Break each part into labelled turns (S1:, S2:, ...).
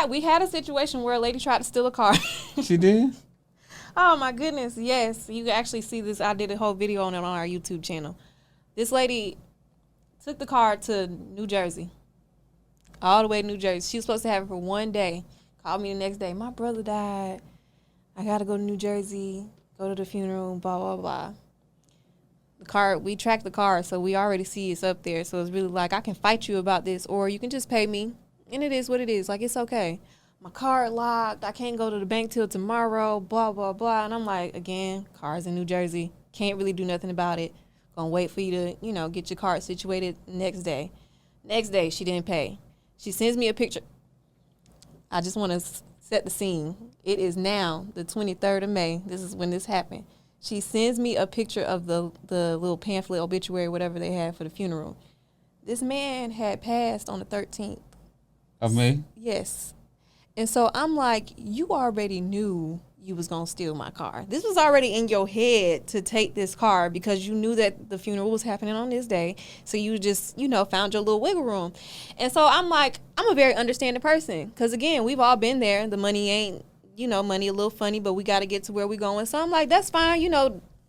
S1: we had a situation where a lady tried to steal a car.
S2: She did?
S1: Oh my goodness, yes. You can actually see this. I did a whole video on it on our YouTube channel. This lady took the car to New Jersey. All the way to New Jersey. She was supposed to have it for one day. Called me the next day. My brother died. I got to go to New Jersey, go to the funeral, blah, blah, blah. The car, we tracked the car, so we already see it's up there. So it's really like, I can fight you about this, or you can just pay me. And it is what it is. Like, it's okay. My car locked. I can't go to the bank till tomorrow, blah, blah, blah. And I'm like, again, car's in New Jersey. Can't really do nothing about it. Gonna wait for you to, get your car situated next day. Next day, she didn't pay. She sends me a picture. I just want to set the scene. It is now the 23rd of May. This is when this happened. She sends me a picture of the little pamphlet, obituary, whatever they had for the funeral. This man had passed on the 13th.
S2: Of May?
S1: Yes. And so I'm like, you already knew you was going to steal my car. This was already in your head to take this car because you knew that the funeral was happening on this day. So you just, found your little wiggle room. And so I'm like, I'm a very understanding person because, again, we've all been there. The money ain't, money a little funny, but we got to get to where we going. So I'm like, that's fine.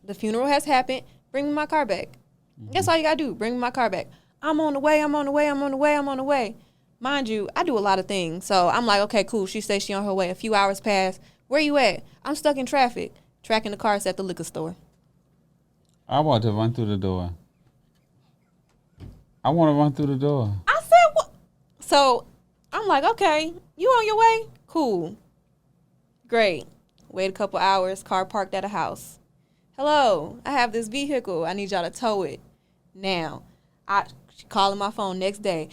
S1: The funeral has happened. Bring me my car back. Mm-hmm. That's all you got to do. Bring me my car back. I'm on the way. Mind you, I do a lot of things. So I'm like, okay, cool. She says she on her way. A few hours pass. Where you at? I'm stuck in traffic. Tracking the cars at the liquor store.
S2: I want to run through the door. I
S1: said, what? So I'm like, okay, you on your way? Cool. Great. Wait a couple hours. Car parked at a house. Hello, I have this vehicle. I need y'all to tow it now. She calling my phone next day.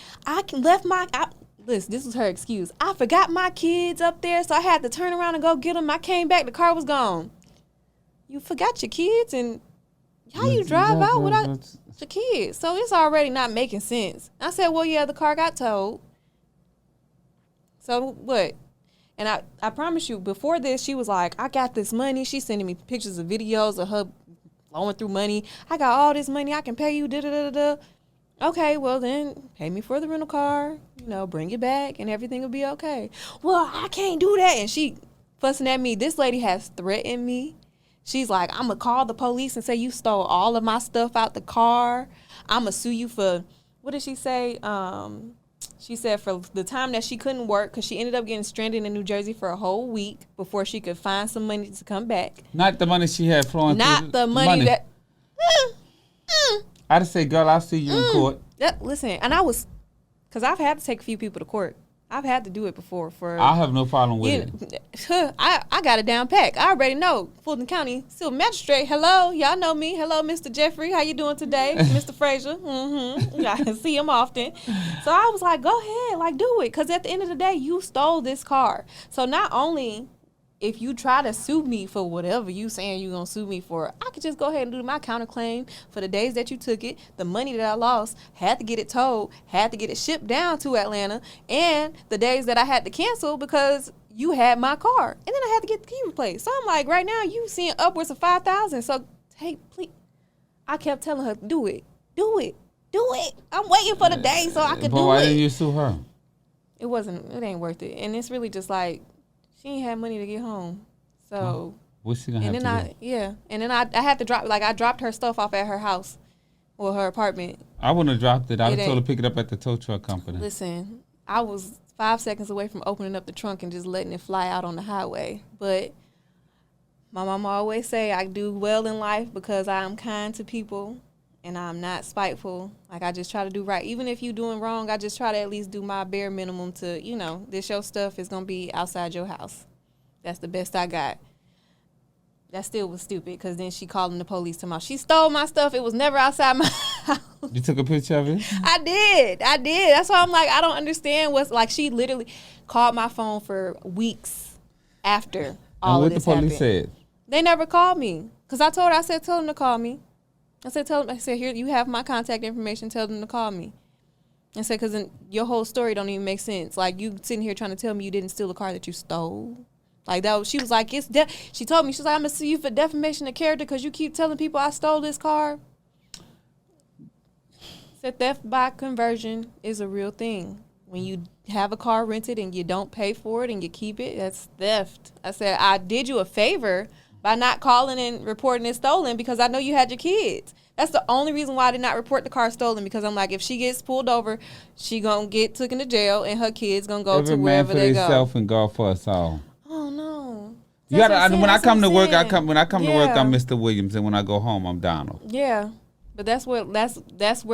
S1: Listen, this was her excuse. I forgot my kids up there, so I had to turn around and go get them. I came back, the car was gone. You forgot your kids, and how you drive out without your kids? So it's already not making sense. I said, well, yeah, the car got towed. So what? And I promise you, before this, she was like, I got this money. She's sending me pictures of videos of her blowing through money. I got all this money. I can pay you, da-da-da-da-da. Okay, well then, pay me for the rental car, bring it back and everything will be okay. Well, I can't do that. And she fussing at me. This lady has threatened me. She's like, I'm going to call the police and say you stole all of my stuff out the car. I'm going to sue you for, what did she say? She said for the time that she couldn't work because she ended up getting stranded in New Jersey for a whole week before she could find some money to come back.
S2: Not the money she had flowing through.
S1: Not the money that...
S2: I just say, girl, I'll see you in court.
S1: Listen, and because I've had to take a few people to court. I've had to do it before.
S2: I have no problem with
S1: it. I got it down pack. I already know. Fulton County Civil Magistrate. Hello, y'all know me. Hello, Mr. Jeffrey. How you doing today? Mr. Frazier. Mm-hmm. I see him often. So I was like, go ahead, do it. Because at the end of the day, you stole this car. So not only... if you try to sue me for whatever you saying you're going to sue me for, I could just go ahead and do my counterclaim for the days that you took it, the money that I lost, had to get it towed, had to get it shipped down to Atlanta, and the days that I had to cancel because you had my car. And then I had to get the key replaced. So I'm like, right now, you seeing upwards of $5,000. So, hey, please. I kept telling her, do it. I'm waiting for the day so I could do it.
S2: But why didn't you sue her?
S1: It ain't worth it. And it's really just like, she ain't had money to get home. So
S2: what's she gonna have to do?
S1: Yeah. And then I had to drop, I dropped her stuff off at her house or her apartment.
S2: I wouldn't have dropped it. I would have told her to pick it up at the tow truck company.
S1: Listen, I was 5 seconds away from opening up the trunk and just letting it fly out on the highway. But my mama always say I do well in life because I'm kind to people and I'm not spiteful. I just try to do right. Even if you doing wrong, I just try to at least do my bare minimum to, this your stuff is going to be outside your house. That's the best I got. That still was stupid because then she calling the police tomorrow. She stole my stuff. It was never outside my house.
S2: You took a picture of it?
S1: I did. That's why I'm like, I don't understand she literally called my phone for weeks after all of this happened.
S2: And what the police said?
S1: They never called me because I tell them to call me. I said, here, you have my contact information. Tell them to call me. I said, because your whole story don't even make sense. You sitting here trying to tell me you didn't steal a car that you stole. She was like, she told me, she was like, I'm going to sue you for defamation of character because you keep telling people I stole this car. Said theft by conversion is a real thing. when you have a car rented and you don't pay for it and you keep it, that's theft. I said, I did you a favor by not calling and reporting it stolen because I know you had your kids. That's the only reason why I did not report the car stolen, because I'm like, if she gets pulled over, she going to get taken to jail and her kids going to go to wherever they go.
S2: Every man for himself and God for us all.
S1: Oh, no.
S2: You gotta, when I come to work, I'm
S1: Yeah.
S2: Mr. Williams, and when I go home, I'm Donald.
S1: Yeah. But that's where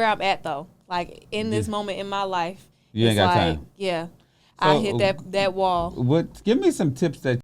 S1: I'm at, though. Like, in this moment in my life.
S2: You ain't got time.
S1: Yeah.
S2: So,
S1: I hit that wall.
S2: Give me some tips that